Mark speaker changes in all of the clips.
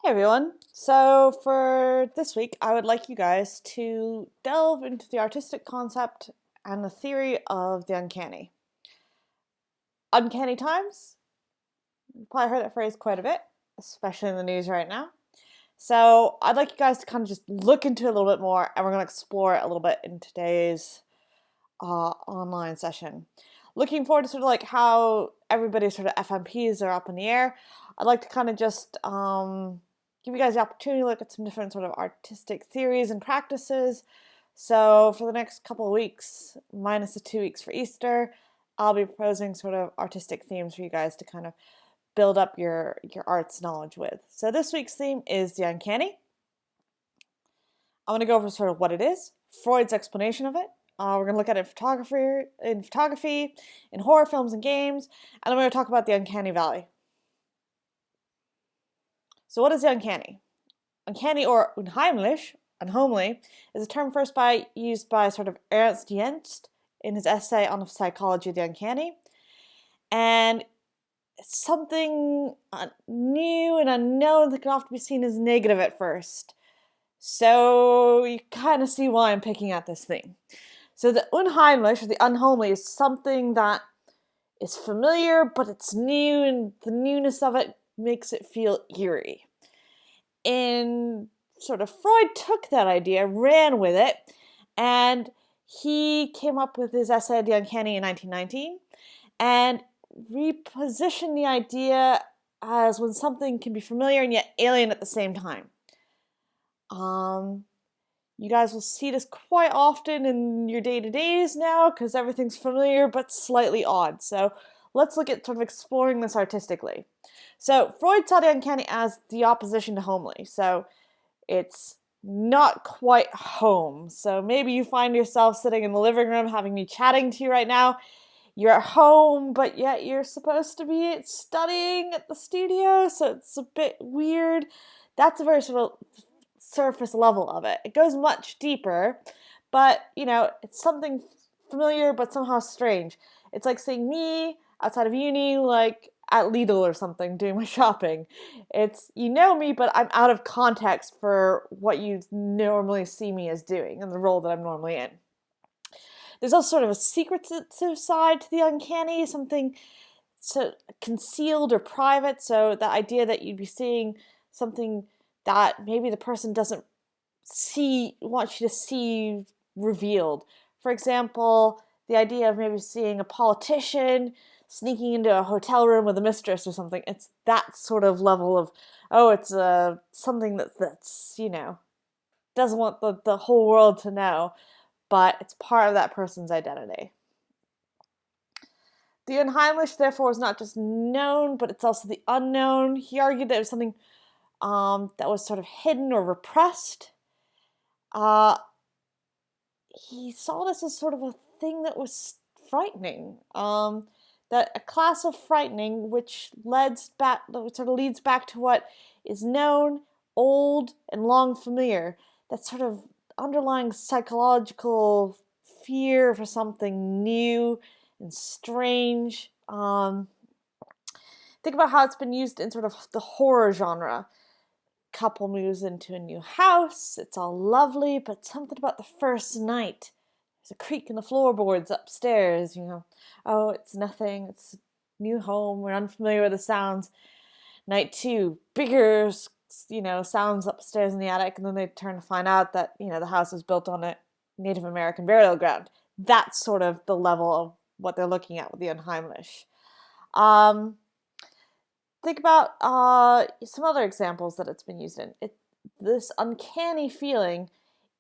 Speaker 1: Hey everyone. So for this week, I would like you guys to delve into the artistic concept and the theory of the uncanny. Uncanny times? You've probably heard that phrase quite a bit, especially in the news right now. So I'd like you guys to kind of just look into it a little bit more, and we're going to explore it a little bit in today's online session. Looking forward to sort of like how everybody's sort of FMPs are up in the air. I'd like to kind of just give you guys the opportunity to look at some different sort of artistic theories and practices. So for the next couple of weeks, minus the 2 weeks for Easter, I'll be proposing sort of artistic themes for you guys to kind of build up your arts knowledge with. So this week's theme is the uncanny. I'm going to go over sort of what it is, Freud's explanation of it. We're going to look at it in photography, in horror films and games, and then we're going to talk about the uncanny valley. So what is the uncanny? Uncanny, or unhomely, is a term first used by sort of Ernst Jens in his essay on the psychology of the uncanny. And it's something new and unknown that can often be seen as negative at first. So you kind of see why I'm picking at this thing. So the unheimlich, or the unhomely, is something that is familiar, but it's new, and the newness of it makes it feel eerie. And sort of Freud took that idea, ran with it, and he came up with his essay, The Uncanny, in 1919, and repositioned the idea as when something can be familiar and yet alien at the same time. You guys will see this quite often in your day-to-days now because everything's familiar but slightly odd. So let's look at sort of exploring this artistically. So Freud saw the uncanny as the opposition to homely. So it's not quite home. So maybe you find yourself sitting in the living room having me chatting to you right now. You're at home, but yet you're supposed to be studying at the studio, so it's a bit weird. That's a very sort of surface level of it. It goes much deeper, but it's something familiar but somehow strange. It's like seeing me outside of uni, like at Lidl or something, doing my shopping. It's, me, but I'm out of context for what you normally see me as doing and the role that I'm normally in. There's also sort of a secretive side to the uncanny, something so concealed or private. So the idea that you'd be seeing something that maybe the person doesn't want you to see revealed. For example, the idea of maybe seeing a politician sneaking into a hotel room with a mistress or something. It's that sort of level of, it's something that's doesn't want the whole world to know, but it's part of that person's identity. The unheimlich, therefore, is not just known, but it's also the unknown. He argued that it was something that was sort of hidden or repressed. He saw this as sort of a thing that was frightening. That a class of frightening, which leads back to what is known, old, and long familiar. That sort of underlying psychological fear for something new and strange. Think about how it's been used in sort of the horror genre. Couple moves into a new house, it's all lovely, but something about the first night. There's a creak in the floorboards upstairs, Oh, it's nothing, it's a new home, we're unfamiliar with the sounds. Night 2, bigger, sounds upstairs in the attic, and then they turn to find out that, the house was built on a Native American burial ground. That's sort of the level of what they're looking at with the unheimlich. Think about some other examples that it's been used in. This uncanny feeling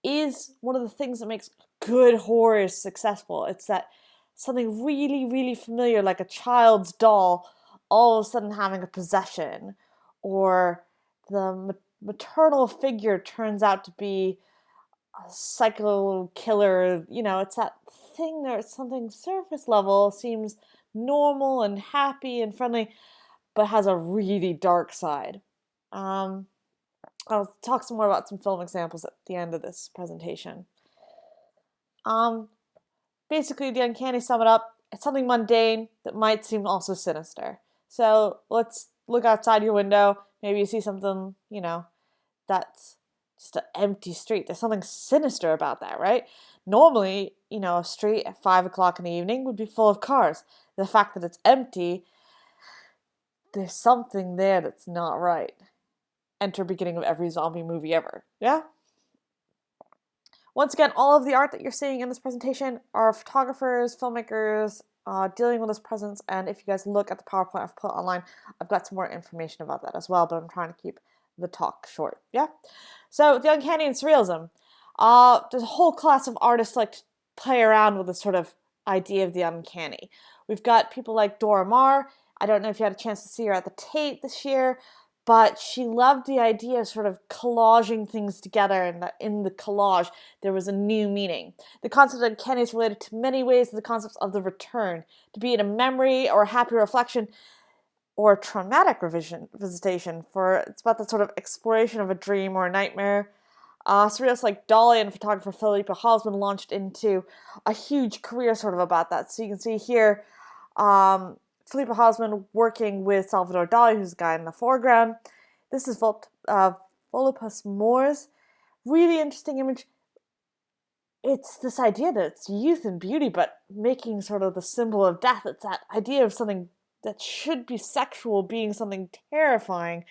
Speaker 1: is one of the things that makes good horror successful. It's that something really, really familiar, like a child's doll, all of a sudden having a possession, or the maternal figure turns out to be a psycho killer. It's that thing that something surface level seems normal and happy and friendly, but has a really dark side. I'll talk some more about some film examples at the end of this presentation. Basically, the uncanny, sum it up, it's something mundane that might seem also sinister. So let's look outside your window. Maybe you see something, that's just an empty street. There's something sinister about that, right? Normally, a street at 5 o'clock in the evening would be full of cars. The fact that it's empty, there's something there that's not right. Enter beginning of every zombie movie ever. Yeah? Once again, all of the art that you're seeing in this presentation are photographers, filmmakers, dealing with this presence, and if you guys look at the PowerPoint I've put online, I've got some more information about that as well, but I'm trying to keep the talk short, yeah? So, the uncanny and surrealism. There's a whole class of artists like to play around with this sort of idea of the uncanny. We've got people like Dora Maar. I don't know if you had a chance to see her at the Tate this year, but she loved the idea of sort of collaging things together, and that in the collage there was a new meaning. The concept of uncanny is related to many ways to the concepts of the return, to be it a memory or a happy reflection or a traumatic visitation. For it's about the sort of exploration of a dream or a nightmare. Surrealists like Dolly and photographer Philippa Hausman launched into a huge career sort of about that. So you can see here, Philippa Hausman working with Salvador Dali, who's the guy in the foreground. This is Volupus Mors. Really interesting image. It's this idea that it's youth and beauty, but making sort of the symbol of death. It's that idea of something that should be sexual being something terrifying.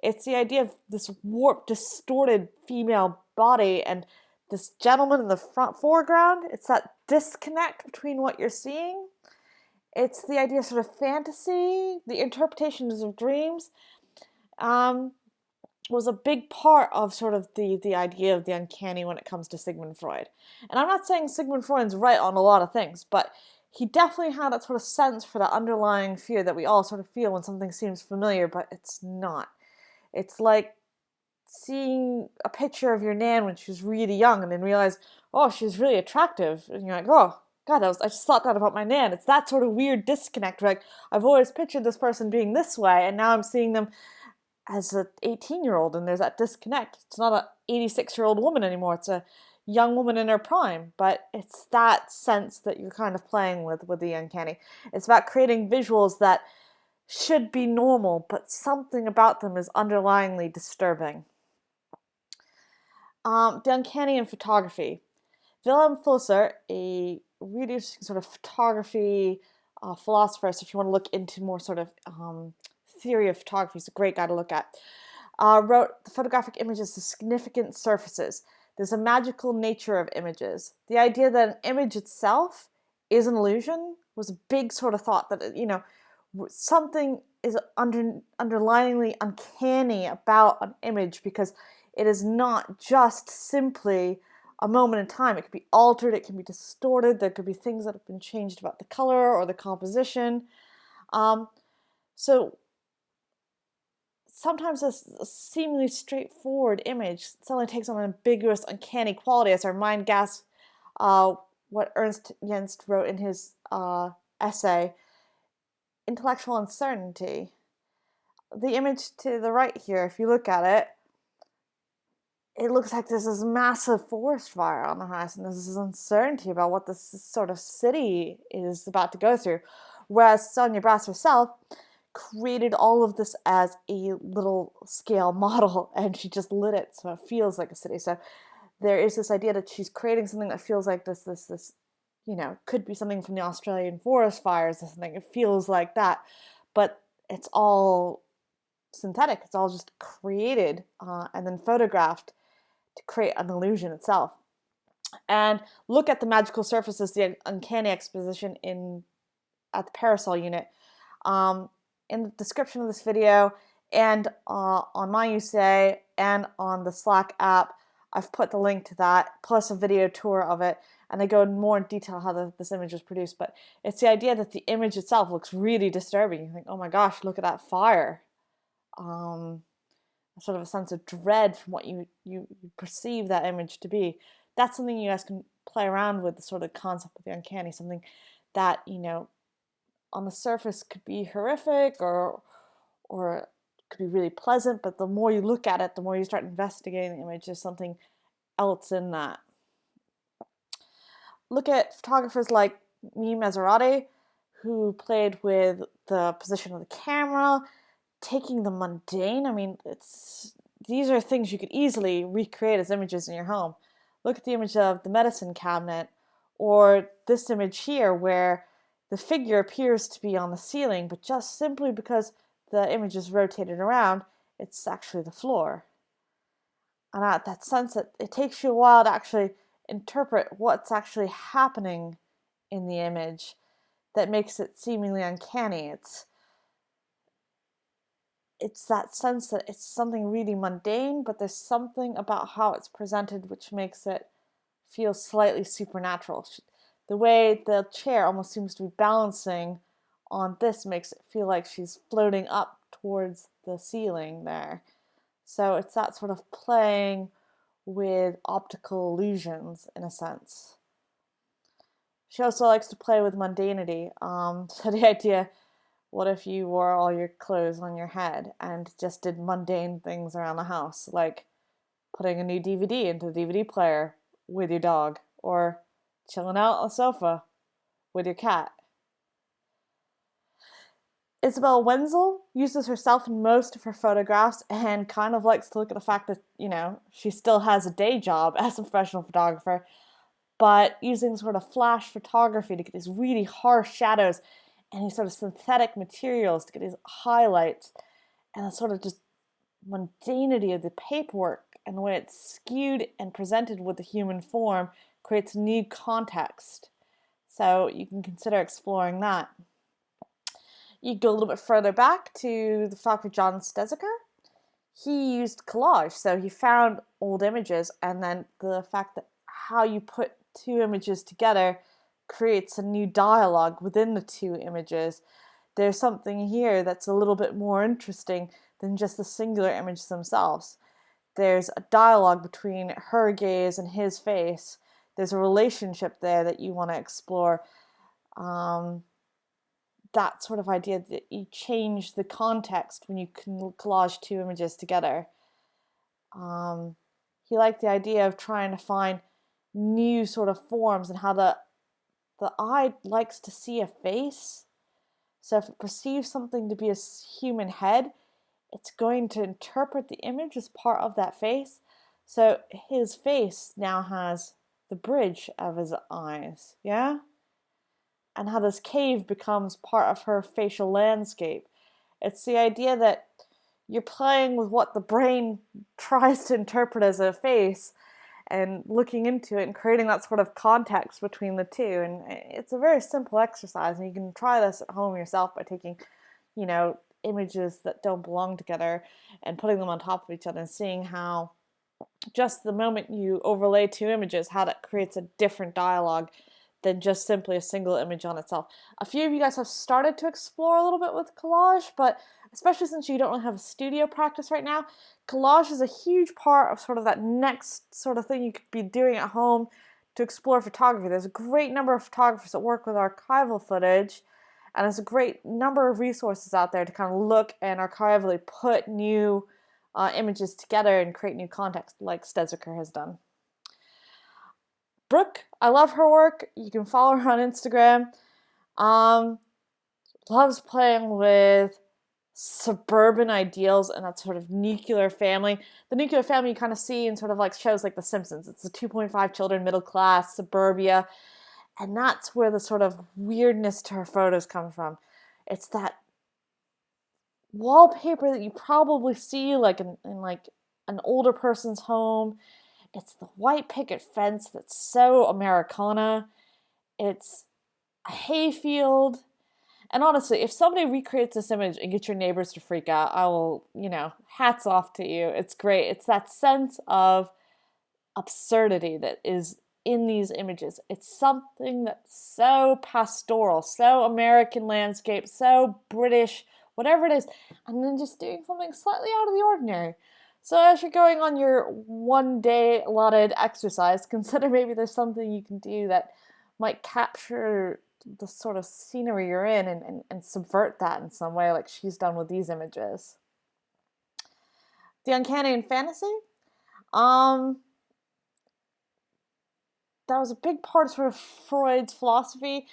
Speaker 1: It's the idea of this warped, distorted female body and this gentleman in the foreground. It's that disconnect between what you're seeing. It's the idea of sort of fantasy, the interpretations of dreams, was a big part of sort of the idea of the uncanny when it comes to Sigmund Freud. And I'm not saying Sigmund Freud's right on a lot of things, but he definitely had that sort of sense for the underlying fear that we all sort of feel when something seems familiar, but it's not. It's like seeing a picture of your nan when she was really young and then realize, oh, she's really attractive. And you're like, oh, God, I just thought that about my nan. It's that sort of weird disconnect. Like, I've always pictured this person being this way, and now I'm seeing them as an 18-year-old, and there's that disconnect. It's not an 86-year-old woman anymore. It's a young woman in her prime, but it's that sense that you're kind of playing with the uncanny. It's about creating visuals that should be normal, but something about them is underlyingly disturbing. The uncanny in photography. Wilhelm Flusser, a really interesting sort of photography philosopher, so if you want to look into more sort of theory of photography, he's a great guy to look at, wrote, the photographic images of significant surfaces. There's a magical nature of images. The idea that an image itself is an illusion was a big sort of thought that, something is underlyingly uncanny about an image because it is not just simply a moment in time. It can be altered, it can be distorted, there could be things that have been changed about the color or the composition. So sometimes a seemingly straightforward image suddenly takes on an ambiguous, uncanny quality as our mind gasps what Ernst Jens wrote in his essay, Intellectual Uncertainty. The image to the right here, if you look at it, it looks like there's this massive forest fire on the horizon. There's this uncertainty about what this sort of city is about to go through. Whereas Sonia Brass herself created all of this as a little scale model, and she just lit it so it feels like a city. So there is this idea that she's creating something that feels like this, could be something from the Australian forest fires or something. It feels like that, but it's all synthetic. It's all just created and then photographed to create an illusion itself. And look at the magical surfaces, the uncanny exposition at the Parasol unit. In the description of this video and on my UCA and on the Slack app, I've put the link to that, plus a video tour of it, and I go in more detail how this image was produced. But it's the idea that the image itself looks really disturbing. You think, oh my gosh, look at that fire. Sort of a sense of dread from what you perceive that image to be. That's something you guys can play around with, the sort of concept of the uncanny, something that, on the surface could be horrific or could be really pleasant, but the more you look at it, the more you start investigating the image, there's something else in that. Look at photographers like Mie Maserati, who played with the position of the camera, taking the mundane, these are things you could easily recreate as images in your home. Look at the image of the medicine cabinet, or this image here where the figure appears to be on the ceiling, but just simply because the image is rotated around, it's actually the floor. And that sense that it takes you a while to actually interpret what's actually happening in the image that makes it seemingly uncanny. It's that sense that it's something really mundane, but there's something about how it's presented which makes it feel slightly supernatural. The way the chair almost seems to be balancing on this makes it feel like she's floating up towards the ceiling there. So it's that sort of playing with optical illusions in a sense. She also likes to play with mundanity. So the idea, what if you wore all your clothes on your head and just did mundane things around the house, like putting a new DVD into the DVD player with your dog, or chilling out on the sofa with your cat. Isabel Wenzel uses herself in most of her photographs and kind of likes to look at the fact that, she still has a day job as a professional photographer, but using sort of flash photography to get these really harsh shadows and these sort of synthetic materials to get these highlights and the sort of just mundanity of the paperwork and the way it's skewed and presented with the human form creates new context. So you can consider exploring that. You go a little bit further back to the photographer John Steziker. He used collage, so he found old images, and then the fact that how you put two images together creates a new dialogue within the two images. There's something here that's a little bit more interesting than just the singular images themselves. There's a dialogue between her gaze and his face. There's a relationship there that you want to explore. That sort of idea that you change the context when you can collage two images together. He liked the idea of trying to find new sort of forms and how the eye likes to see a face. So if it perceives something to be a human head, it's going to interpret the image as part of that face. So his face now has the bridge of his eyes, yeah? And how this cave becomes part of her facial landscape. It's the idea that you're playing with what the brain tries to interpret as a face and looking into it and creating that sort of context between the two. And it's a very simple exercise, and you can try this at home yourself by taking, images that don't belong together and putting them on top of each other and seeing how just the moment you overlay two images, how that creates a different dialogue than just simply a single image on itself. A few of you guys have started to explore a little bit with collage, but especially since you don't really have a studio practice right now, collage is a huge part of sort of that next sort of thing you could be doing at home to explore photography. There's a great number of photographers that work with archival footage, and there's a great number of resources out there to kind of look and archivally put new images together and create new context, like Steziker has done. Brooke, I love her work. You can follow her on Instagram. Loves playing with suburban ideals and that sort of nuclear family. The nuclear family you kind of see in sort of like shows like The Simpsons. It's the 2.5 children, middle class, suburbia. And that's where the sort of weirdness to her photos come from. It's that wallpaper that you probably see like in like an older person's home. It's the white picket fence that's so Americana. It's a hayfield. And honestly, if somebody recreates this image and gets your neighbors to freak out, I will, hats off to you. It's great. It's that sense of absurdity that is in these images. It's something that's so pastoral, so American landscape, so British, whatever it is, and then just doing something slightly out of the ordinary. So as you're going on your one day allotted exercise, consider maybe there's something you can do that might capture the sort of scenery you're in and subvert that in some way, like she's done with these images. The uncanny and fantasy. That was a big part of sort of Freud's philosophy.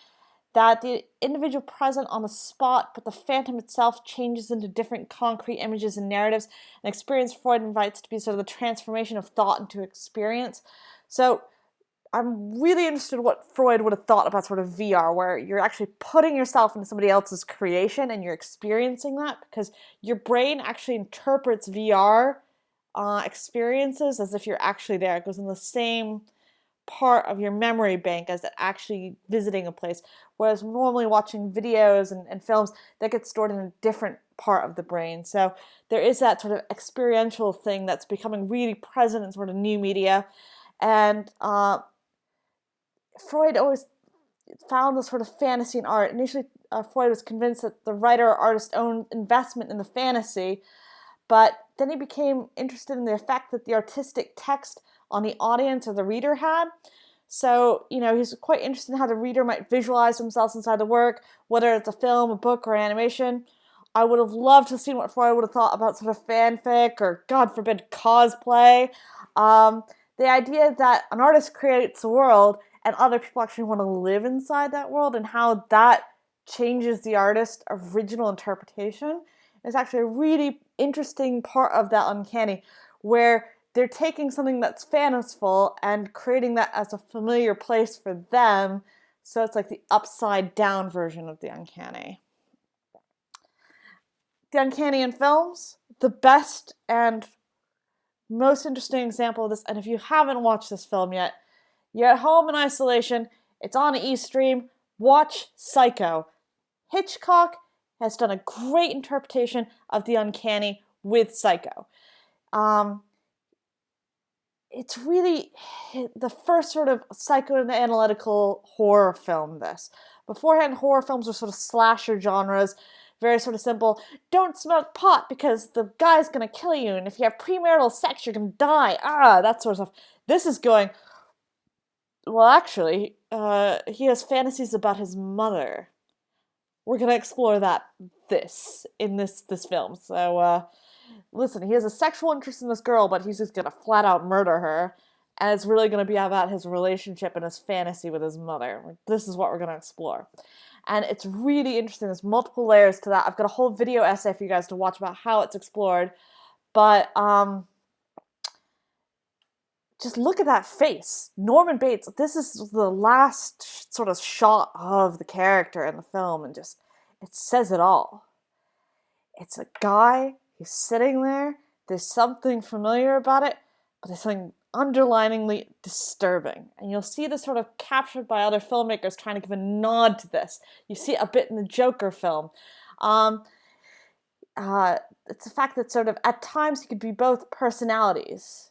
Speaker 1: that the individual present on the spot, but the phantom itself changes into different concrete images and narratives. An experience Freud invites to be sort of the transformation of thought into experience. So I'm really interested in what Freud would have thought about sort of VR, where you're actually putting yourself into somebody else's creation and you're experiencing that, because your brain actually interprets VR experiences as if you're actually there. It goes in the same part of your memory bank as actually visiting a place, whereas normally watching videos and films, that gets stored in a different part of the brain. So there is that sort of experiential thing that's becoming really present in sort of new media. And Freud always found this sort of fantasy in art. Initially, Freud was convinced that the writer or artist owned investment in the fantasy, but then he became interested in the effect that the artistic text on the audience or the reader had. So, he's quite interested in how the reader might visualize themselves inside the work, whether it's a film, a book, or animation. I would have loved to have seen what Freud would have thought about sort of fanfic or, God forbid, cosplay. The idea that an artist creates a world and other people actually want to live inside that world, and how that changes the artist's original interpretation is actually a really interesting part of that uncanny, where they're taking something that's fanciful and creating that as a familiar place for them. So it's like the upside down version of the uncanny. The uncanny in films, the best and most interesting example of this, and if you haven't watched this film yet, you're at home in isolation, it's on eStream, watch Psycho. Hitchcock has done a great interpretation of the uncanny with Psycho. It's really the first sort of psychoanalytical horror film, this. Beforehand, horror films were sort of slasher genres, very sort of simple. Don't smoke pot because the guy's gonna kill you, and if you have premarital sex, you're gonna die. That sort of stuff. This is going, well, actually, he has fantasies about his mother. We're gonna explore that in this film. So, listen, he has a sexual interest in this girl, but he's just gonna flat out murder her. And it's really gonna be about his relationship and his fantasy with his mother. This is what we're gonna explore. And it's really interesting. There's multiple layers to that. I've got a whole video essay for you guys to watch about how it's explored. But, just look at that face. Norman Bates, this is the last sort of shot of the character in the film, and just, it says it all. It's a guy, he's sitting there, there's something familiar about it, but there's something underliningly disturbing. And you'll see this sort of captured by other filmmakers trying to give a nod to this. You see it a bit in the Joker film. It's the fact that sort of at times he could be both personalities.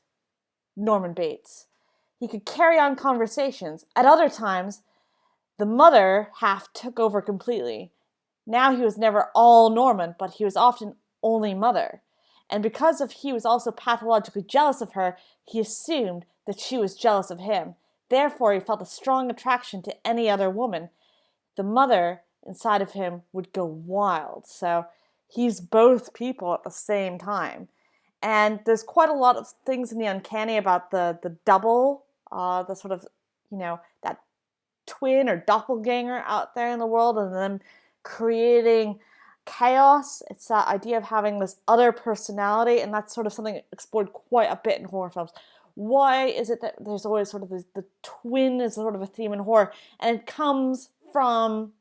Speaker 1: Norman Bates. He could carry on conversations. At other times, the mother half took over completely. Now he was never all Norman, but he was often only mother. And because he was also pathologically jealous of her, he assumed that she was jealous of him. Therefore, he felt a strong attraction to any other woman. The mother inside of him would go wild. So he's both people at the same time. And there's quite a lot of things in the uncanny about the double, the sort of, that twin or doppelganger out there in the world, and them creating chaos. It's that idea of having this other personality, and that's sort of something explored quite a bit in horror films. Why is it that there's always sort of the twin is sort of a theme in horror? And it comes from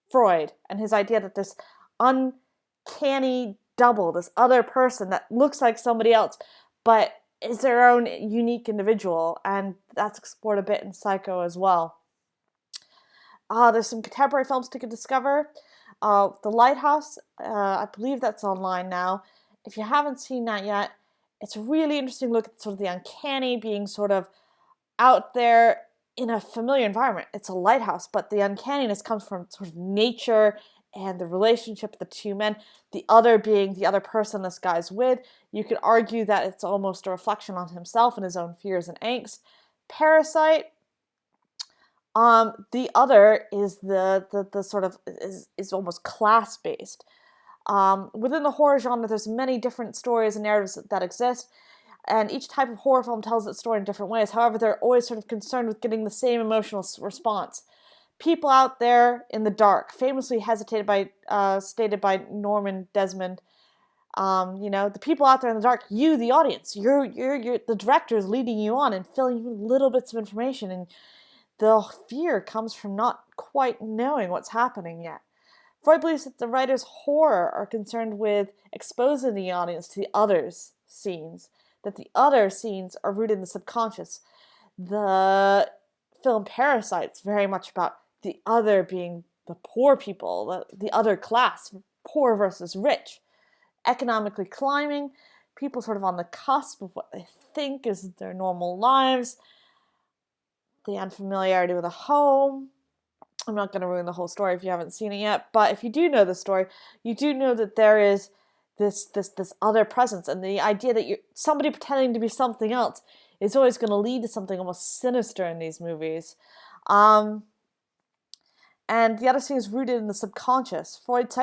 Speaker 1: Freud and his idea that this uncanny double, this other person that looks like somebody else, but is their own unique individual, and that's explored a bit in Psycho as well. There's some contemporary films to discover. The Lighthouse, I believe that's online now. If you haven't seen that yet, it's a really interesting look at sort of the uncanny being sort of out there in a familiar environment. It's a lighthouse, but the uncanniness comes from sort of nature and the relationship of the two men, the other being the other person this guy's with. You could argue that it's almost a reflection on himself and his own fears and angst. Parasite, the other is the sort of is almost class-based. Within the horror genre, there's many different stories and narratives that exist, and each type of horror film tells its story in different ways. However, they're always sort of concerned with getting the same emotional response. people out there in the dark, famously stated by Norman Desmond. The people out there in the dark, you, the audience, you're the director is leading you on and filling you little bits of information, and the fear comes from not quite knowing what's happening yet. Freud believes that the writers' horror are concerned with exposing the audience to the other's scenes, that the other scenes are rooted in the subconscious. The film Parasite's very much about the other being the poor people, the other class, poor versus rich, economically climbing, people sort of on the cusp of what they think is their normal lives, the unfamiliarity with a home. I'm not going to ruin the whole story if you haven't seen it yet, but if you do know the story, you do know that there is this other presence, and the idea that you're somebody pretending to be something else is always going to lead to something almost sinister in these movies. And the other thing is rooted in the subconscious. Freud's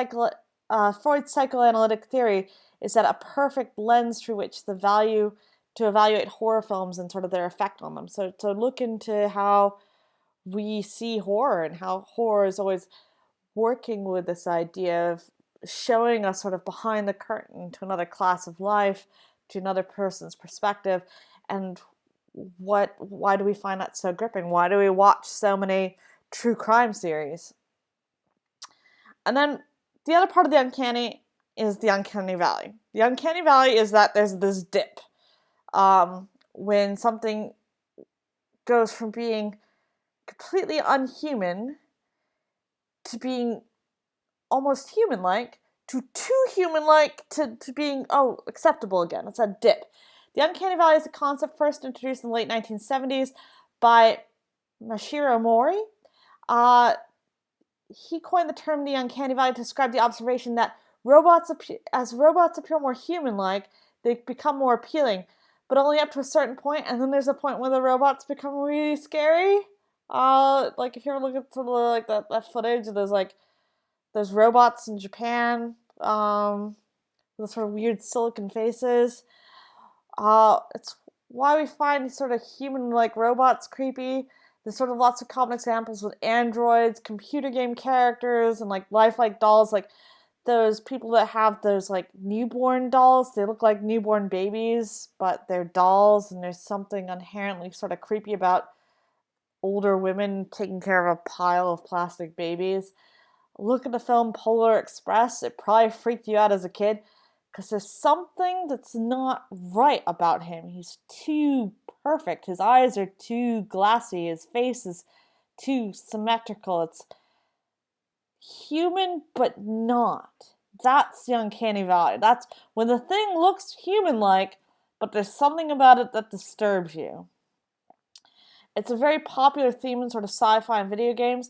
Speaker 1: psychoanalytic theory is that a perfect lens through which to evaluate horror films and sort of their effect on them. So to look into how we see horror and how horror is always working with this idea of showing us sort of behind the curtain to another class of life, to another person's perspective, and why do we find that so gripping? Why do we watch so many true crime series? And then the other part of the uncanny is the uncanny valley. The uncanny valley is that there's this dip when something goes from being completely unhuman to being almost human-like to too human-like to being, acceptable again. It's a dip. The uncanny valley is a concept first introduced in the late 1970s by Mashiro Mori. He coined the term the uncanny valley to describe the observation that as robots appear more human-like, they become more appealing, but only up to a certain point, and then there's a point where the robots become really scary. If you ever look at some of that footage of those robots in Japan, with sort of weird silicon faces. It's why we find sort of human-like robots creepy. There's sort of lots of common examples with androids, computer game characters, and lifelike dolls, like those people that have those newborn dolls. They look like newborn babies, but they're dolls, and there's something inherently sort of creepy about older women taking care of a pile of plastic babies. Look at the film Polar Express. It probably freaked you out as a kid because there's something that's not right about him. He's too perfect. His eyes are too glassy. His face is too symmetrical. It's human, but not. That's the uncanny valley. That's when the thing looks human-like, but there's something about it that disturbs you. It's a very popular theme in sort of sci-fi and video games.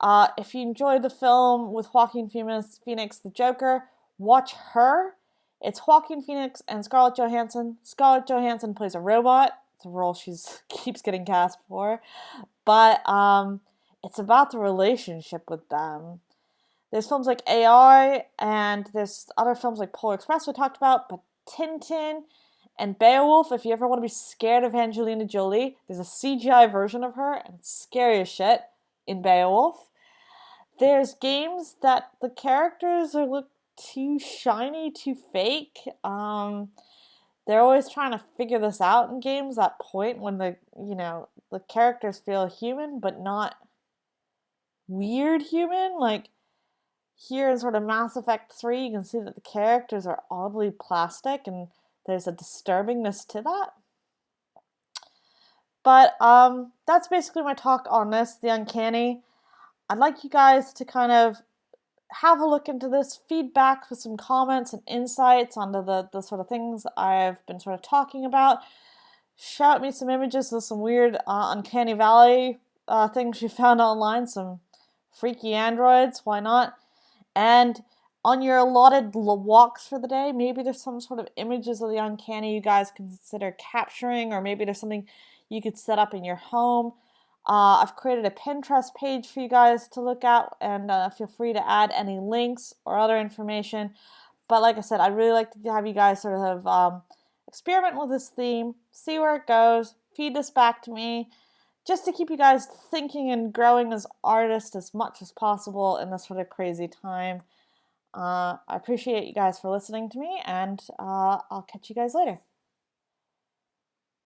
Speaker 1: If you enjoyed the film with Joaquin Phoenix, The Joker, watch Her. It's Joaquin Phoenix and Scarlett Johansson. Scarlett Johansson plays a robot. It's a role she keeps getting cast for. But it's about the relationship with them. There's films like AI, and there's other films like Polar Express we talked about, but Tintin and Beowulf, if you ever want to be scared of Angelina Jolie, there's a CGI version of her, and it's scary as shit in Beowulf. There's games that the characters look too shiny, too fake. They're always trying to figure this out in games, that point when the characters feel human, but not weird human. Like, here in sort of Mass Effect 3, you can see that the characters are oddly plastic, and there's a disturbingness to that. But that's basically my talk on this, the uncanny. I'd like you guys to kind of have a look into this, feedback with some comments and insights onto the sort of things I've been sort of talking about. Shout me some images of some weird Uncanny Valley things you found online, some freaky androids, why not? And on your allotted walks for the day, maybe there's some sort of images of the uncanny you guys consider capturing, or maybe there's something you could set up in your home. I've created a Pinterest page for you guys to look at, and feel free to add any links or other information. But like I said, I'd really like to have you guys sort of experiment with this theme, see where it goes, feed this back to me, just to keep you guys thinking and growing as artists as much as possible in this sort of crazy time. I appreciate you guys for listening to me, and I'll catch you guys later.